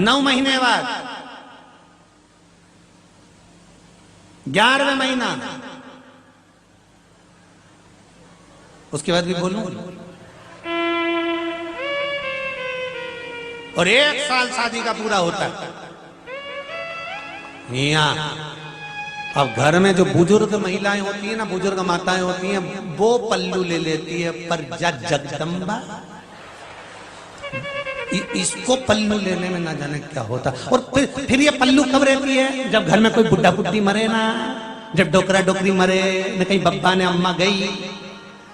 9 महीने बाद 11वें महीना, उसके बाद भी बोलूं। और 1 साल शादी का पूरा होता है। यहाँ अब घर में जो बुजुर्ग महिलाएं होती है ना, बुजुर्ग माताएं होती हैं, वो पल्लू ले लेती है, पर जगदम्बा इसको पल्लू लेने में ना जाने क्या होता। और फिर ये पल्लू कब रहती है? जब घर में कोई बुढ़ा बुढ़ी मरे ना, जब डोकरा डोकरी मरे न, कहीं बब्बा ने अम्मा गई,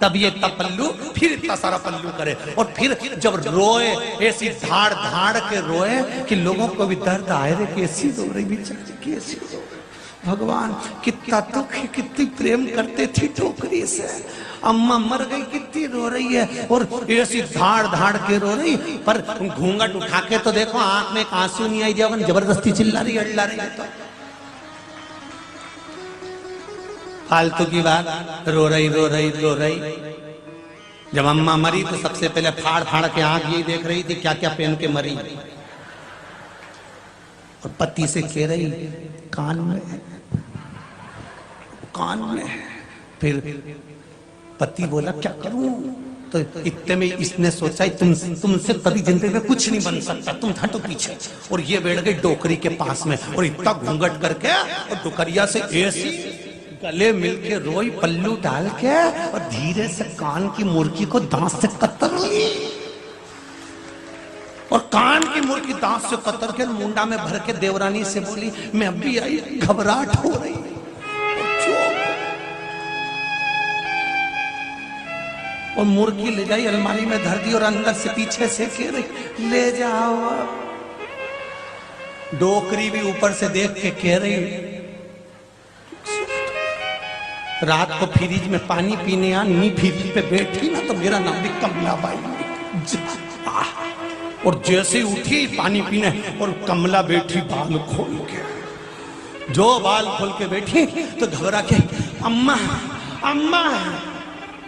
तब ये तब पल्लू, फिर इतना सारा पल्लू करे। और फिर जब रोए ऐसी धाड़ धाड़ के रोए कि लोगों को भी दर्द आए रे, कैसी रो रही बेचारी, कैसी रो रही। भगवान कितना दुख है, कितनी प्रेम करते थे टोकरी से, अम्मा मर गई, कितनी रो रही है, और ऐसी धाड़ धाड़ के रो रही। पर घूंघट उठा के तो देखो, आंख में आंसू नहीं आई, जब जबरदस्ती चिल्ला रही अल्ला रही है तो फालतू की बात, रो रही रो रही रो रही। जब अम्मा मरी तो सबसे पहले फाड़ फाड़ के आंख यही देख रही थी क्या क्या पहन के मरी। और पति से कह रही कान में है, कान में है। फिर पति बोला क्या करूं? तो इतने में इसने सोचा तुमसे कभी जिंदगी में कुछ नहीं बन सकता, तुम हटो पीछे। और ये बैठ गई डोकरी के पास में, और इतना घूंघट करके और डोकरिया से ऐसी गले मिलके रोई, पल्लू डाल के, और धीरे से कान की मुर्गी को दांत से कतर ली। और कान की मुर्गी दांत से कतर के मुंडा में भर के देवरानी से बोली, मैं अभी आई, घबराहट हो रही। और मुर्गी ले जाई, अलमारी में धर दी, और अंदर से पीछे से कह रही ले जाओ। डोकरी भी ऊपर से देख के कह रही, रात को फ्रिज में पानी पीने आनी, फ्रिज पे बैठी ना तो मेरा नाम भी कमला बाई। और जैसे ही उठी पानी पीने, और कमला बैठी बाल खोल के, जो बाल खोल के बैठी तो घबरा के अम्मा अम्मा।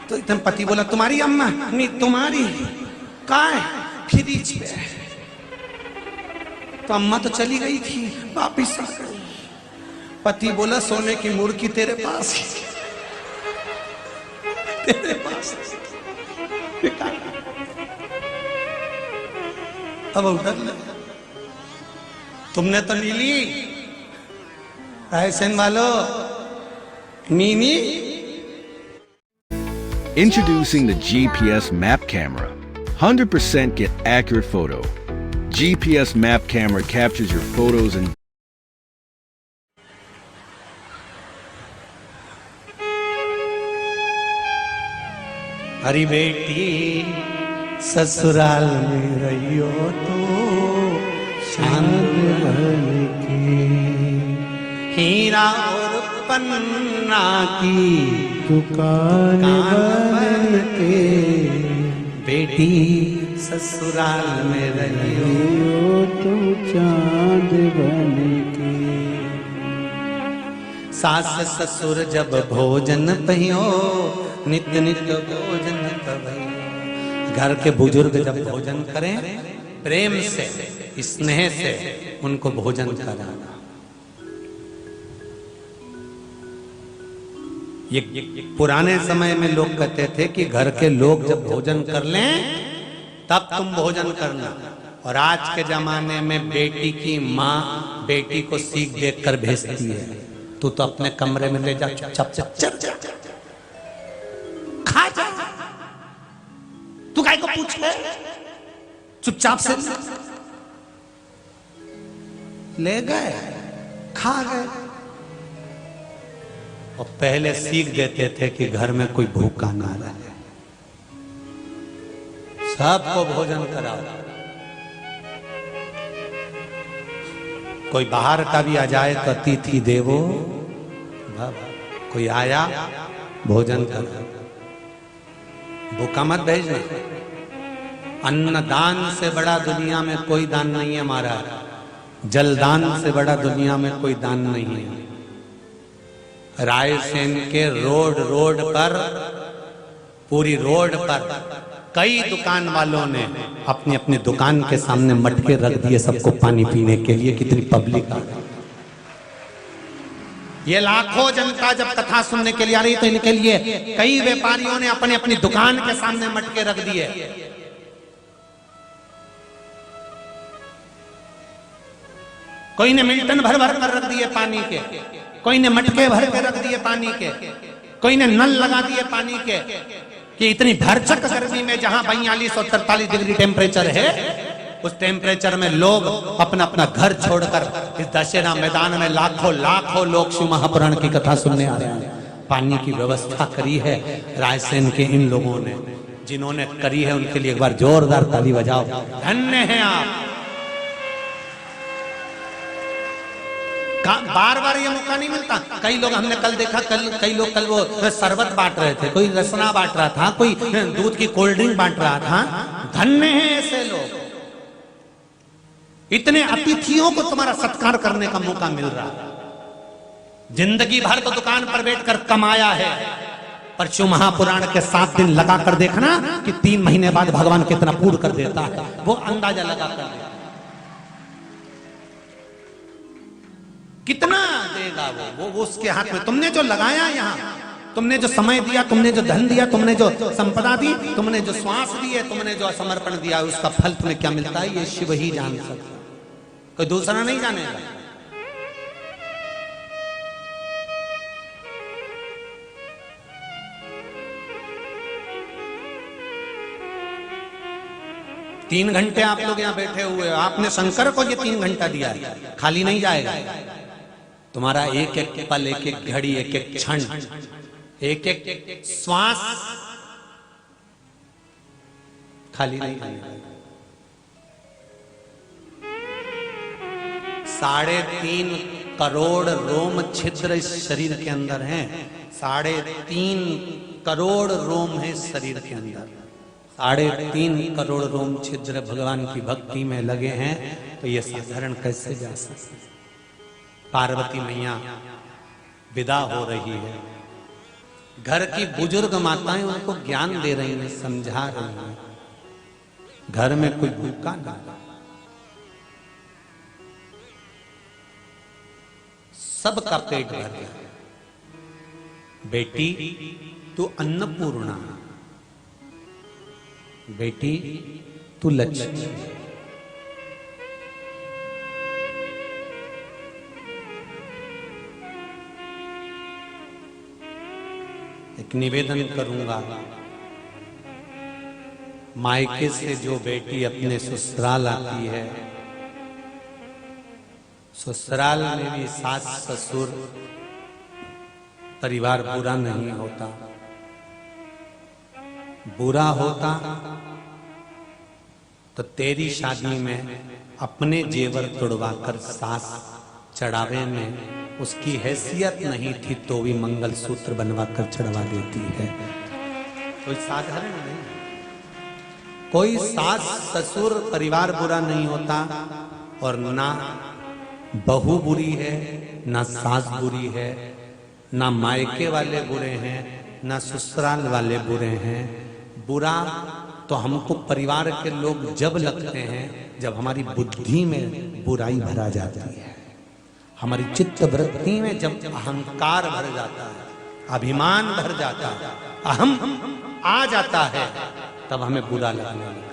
तो इतने पति बोला तुम्हारी अम्मा? नहीं तुम्हारी। कहाँ है? फ्रिज पे। तो अम्मा तो चली गई थी, वापिस आ गई। पति बोला सोने की मुर्गी तेरे पास ही, तेरे पास। अब उधर तुमने तो ली ली, रायसेन वालों नीनी। Introducing the GPS Map Camera. 100% get accurate photo. GPS Map Camera captures your photos and हरी बेटी ससुराल में रहियो तो चांद बन के, हीरा और पन्ना की दुकान बन के। बेटी ससुराल में रहियो तो चांद बन के। सास ससुर जब भोजन पहियो, नित्य नित्य भोजन तबहियो। घर के बुजुर्ग जब भोजन करें, प्रेम से स्नेह से उनको भोजन कराना। ये पुराने समय में लोग कहते थे कि घर के लोग जब भोजन कर लें तब तुम भोजन करना। और आज के जमाने में बेटी की माँ बेटी को सीख देखकर भेजती है, तू तो अपने कमरे में ले जा, चुपचाप से चल जा, खा जा, तू काय को पूछ ले, चुपचाप से ले गए, खा गए। और पहले सीख देते थे कि घर में कोई भूखा ना रहे, सबको भोजन कराओ। कोई बाहर का भी आ जाए तो अतिथि देवो भव। कोई आया भोजन करो, भूखा मत भेजना। अन्नदान से बड़ा दुनिया में कोई दान नहीं है हमारा, जलदान से बड़ा दुनिया में कोई दान नहीं है। रायसेन के रोड पर, पूरी रोड पर कई दुकान वालों ने अपनी अपनी दुकान के सामने मटके रख दिए सबको पानी पीने के लिए। कितनी पब्लिक आ गई। ये लाखों जनता जब कथा सुनने के लिए आ रही तो इनके लिए कई व्यापारियों ने अपने अपनी दुकान के सामने मटके रख दिए। कोई ने मिल्टन भर भर कर रख दिए पानी के, कोई ने मटके भर के रख दिए पानी के, कोई ने नल लगा दिए पानी के कि इतनी भरचक गर्मी में जहां 42 और 43 डिग्री टेम्परेचर है, उस टेम्परेचर में लोग अपना अपना घर छोड़कर इस दशहरा मैदान में लाखों लाखों लोग शिव महापुराण की कथा सुनने आ रहे हैं। पानी की व्यवस्था करी है रायसेन के इन लोगों ने, जिन्होंने करी है उनके लिए एक बार जोरदार ताली बजाओ। धन्य हैं आप। बार बार ये मौका नहीं मिलता। कई लोग हमने कल देखा, कई लोग कल वो शरबत बांट रहे थे, कोई रसना बांट रहा था, कोई दूध की कोल्ड ड्रिंक बांट रहा था। धन्य हैं ऐसे लोग। इतने अतिथियों को तुम्हारा सत्कार करने का मौका मिल रहा है। जिंदगी भर तो दुकान पर बैठकर कमाया है, पर शिव महापुराण के 7 दिन लगा कर देखना कि 3 महीने बाद भगवान कितना पूर्ण कर देता है, वो अंदाजा लगा कर देता। कितना देगा वो उसके हाथ में। तुमने जो लगाया यहाँ, तुमने जो समय दिया, तुमने जो धन दिया, तुमने जो संपदा दी, तुमने जो श्वास दिए, तुमने जो समर्पण दिया, उसका फल तुम्हें क्या मिलता है ये शिव ही जान सकता, कोई दूसरा नहीं जानेगा। तीन घंटे आप लोग यहाँ बैठे हुए हो, आपने शंकर को ये 3 घंटा दिया है, खाली नहीं जाएगा। तुम्हारा एक एक पल, एक एक घड़ी, एक एक क्षण, एक एक श्वास खाली नहीं जाएगा। 3.5 करोड़ रोम छिद्र इस शरीर के अंदर हैं। 3.5 करोड़ रोम है शरीर के अंदर। 3.5 करोड़ रोम छिद्र भगवान की भक्ति में लगे हैं, तो ये साधारण कैसे जा सकते। पार्वती मैया विदा हो रही है, घर की बुजुर्ग माताएं उनको ज्ञान दे रही हैं, समझा रही हैं। घर में कोई भूखा ना, सबका पेट भर गया। बेटी तू अन्नपूर्णा, बेटी तू लक्ष्मी। एक निवेदन करूंगा, मायके से जो बेटी अपने ससुराल आती है, ससुराल में भी सास ससुर परिवार बुरा नहीं होता। बुरा होता तो तेरी शादी में अपने जेवर तोड़वा कर सास चढ़ावे में उसकी हैसियत नहीं थी तो भी मंगलसूत्र बनवा कर चढ़वा देती है। कोई साधारण नहीं, कोई सास ससुर परिवार बुरा नहीं होता, और ना बहू बुरी है, ना सास बुरी है, ना मायके वाले बुरे हैं, ना ससुराल वाले बुरे हैं। बुरा तो हमको परिवार के लोग जब लगते हैं जब हमारी बुद्धि में बुराई भरा जाती है, हमारी चित्त वृत्ति में जब अहंकार भर जाता है, अभिमान भर जाता है, अहम आ जाता है, तब हमें बुरा लगने लगता है।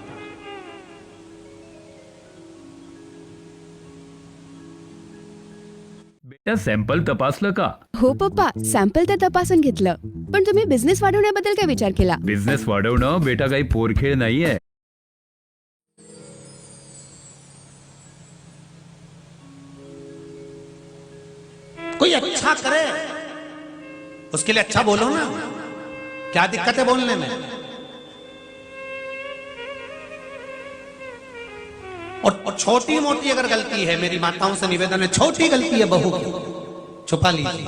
बेटा सॅम्पल तपासलं का? हो पप्पा, सॅम्पल तर तपासून घेतलं, पण तुम्ही बिझनेस वाढवण्याबद्दल काय विचार केला? बिझनेस वाढवणं बेटा काही पोरखेळ नाहीये. कोई अच्छा करे उसके लिए अच्छा बोलो ना, क्या दिक्कत है बोलने में? और छोटी मोटी अगर गलती है, मेरी माताओं से निवेदन है, छोटी गलती है बहू की छुपा लीजिए,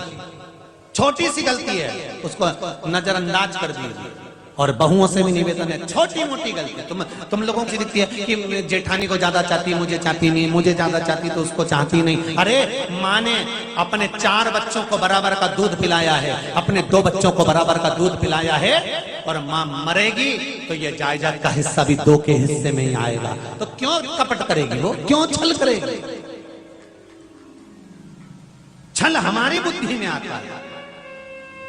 छोटी सी गलती है उसको नजरअंदाज कर दीजिए। और बहुओं से भी निवेदन है, छोटी मोटी गलती तुम लोगों की दिखती है कि जेठानी को ज्यादा चाहती, मुझे चाहती नहीं, मुझे ज्यादा चाहती तो उसको चाहती नहीं। अरे माँ ने अपने 4 बच्चों को बराबर का दूध पिलाया है, अपने 2 बच्चों को बराबर का दूध पिलाया है, और माँ मरेगी तो ये जायदाद का हिस्सा भी 2 के हिस्से में ही आएगा। तो क्यों कपट करेगी वो, क्यों छल करेगी? छल हमारी बुद्धि में आता है,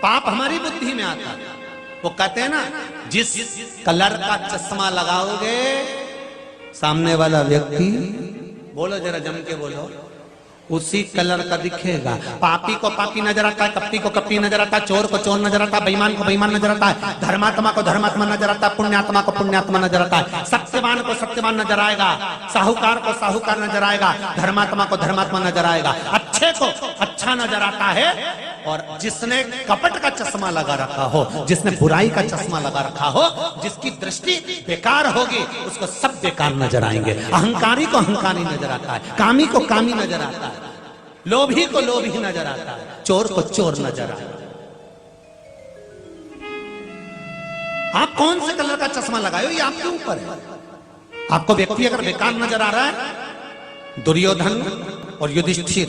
पाप हमारी बुद्धि में आता है। वो कहते हैं ना, जिस कलर का चश्मा लगाओगे सामने वाला व्यक्ति, बोलो जरा जम के बोलो, उसी कलर का दिखेगा। पापी को पापी नजर आता है, कपटी को कपटी नजर आता है, चोर को चोर नजर आता है, बेईमान को बेईमान नजर आता है, धर्मात्मा को धर्मात्मा नजर आता है, पुण्यात्मा को पुण्यात्मा नजर आता है, सत्यवान को सत्यवान नजर आएगा, साहूकार को साहूकार नजर आएगा, धर्मात्मा को धर्मात्मा नजर आएगा, अच्छे को अच्छा नजर आता है। और जिसने कपट का चश्मा लगा रखा हो, जिसने बुराई का चश्मा लगा रखा हो, जिसकी दृष्टि बेकार होगी, उसको सब बेकार नजर आएंगे। अहंकारी को अहंकारी नजर आता है, कामी को कामी नजर आता है, लोभी को लोभी नजर आता है, चोर को चोर नजर आता है। आप कौन से कलर का चश्मा लगाए हो, ये आपके ऊपर है। आपको व्यक्ति अगर बेकार नजर आ रहा है, दुर्योधन और युधिष्ठिर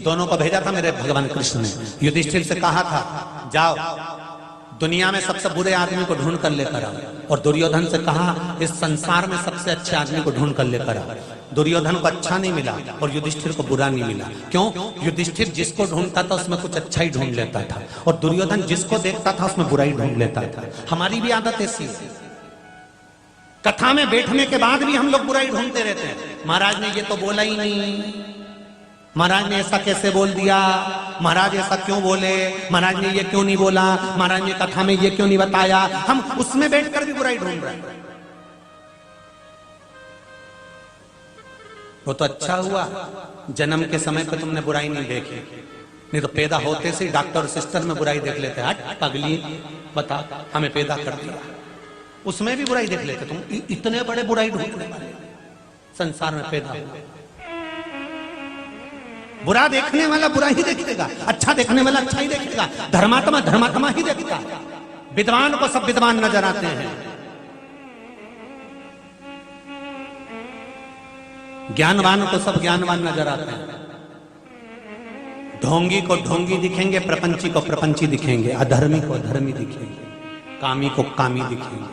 दोनों को भेजा था मेरे भगवान कृष्ण ने। युधिष्ठिर से कहा था, जाओ दुनिया में सबसे बुरे आदमी को ढूंढ कर लेकर आओ, और दुर्योधन से कहा, इस संसार में सबसे अच्छे आदमी को ढूंढ कर लेकर आओ। दुर्योधन को अच्छा नहीं मिला और युधिष्ठिर को बुरा नहीं मिला। क्यों? युधिष्ठिर जिसको ढूंढता था उसमें कुछ अच्छा ही ढूंढ लेता था, और दुर्योधन जिसको देखता था उसमें बुराई ढूंढ लेता था। हमारी भी आदत ऐसी है, कथा में बैठने के बाद भी हम लोग बुराई ढूंढते रहते हैं। महाराज ने ये तो बोला ही नहीं, महाराज ने ऐसा कैसे बोल दिया, महाराज ऐसा क्यों बोले, महाराज ने ये क्यों नहीं बोला, महाराज ने कथा में ये क्यों नहीं बताया। हम उसमें बैठकर भी बुराई ढूंढ रहे हैं। वो तो अच्छा हुआ जन्म के समय पे तुमने बुराई नहीं देखी, नहीं तो पैदा होते से डॉक्टर और सिस्टर में बुराई देख लेते। हट पगली, बता हमें पैदा कर दिया, उसमें भी बुराई देख लेते। तुम इतने बड़े बुराई ढूंढने वाले संसार में पैदा हुए। बुरा देखने वाला बुरा ही देखेगा, अच्छा देखने वाला अच्छा ही देखेगा, धर्मात्मा धर्मात्मा ही देखता है। विद्वान को सब विद्वान नजर आते हैं, ज्ञानवान को सब ज्ञानवान नजर आते हैं। ढोंगी को ढोंगी दिखेंगे, प्रपंची को प्रपंची दिखेंगे, अधर्मी को अधर्मी दिखेंगे, कामी को कामी दिखेंगे।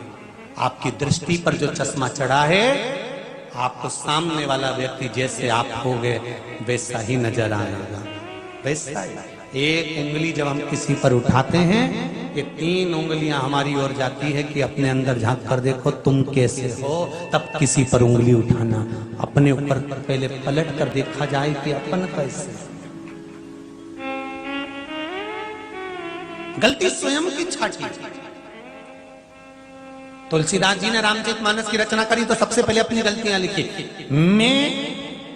आपकी दृष्टि पर जो चश्मा चढ़ा है, आपको सामने वाला व्यक्ति जैसे आप होगे वैसा ही नजर आएगा, वैसा ही। एक उंगली जब हम किसी पर उठाते हैं, ये 3 उंगलियां हमारी ओर जाती है कि अपने अंदर झांक कर देखो तुम कैसे हो, तब किसी पर उंगली उठाना। अपने ऊपर पहले पलट कर देखा जाए कि अपन कैसे। गलती स्वयं की छाटी। तुलसीदास जी ने रामचरितमानस की रचना करी तो सबसे पहले अपनी गलतियां लिखी। मैं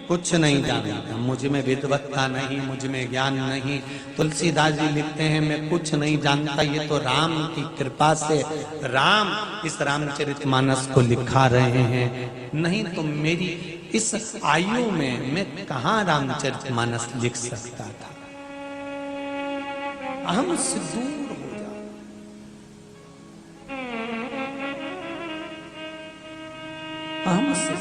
कुछ नहीं जानता, मुझ में विद्वत्ता नहीं, मुझ में ज्ञान नहीं। तुलसीदास जी लिखते हैं, मैं कुछ नहीं जानता, ये तो राम की कृपा से राम इस रामचरितमानस को लिखा रहे हैं, नहीं तो मेरी इस आयु में मैं कहां रामचरितमानस लिख सकता था। अहम से दूर हो जाओ, अहम से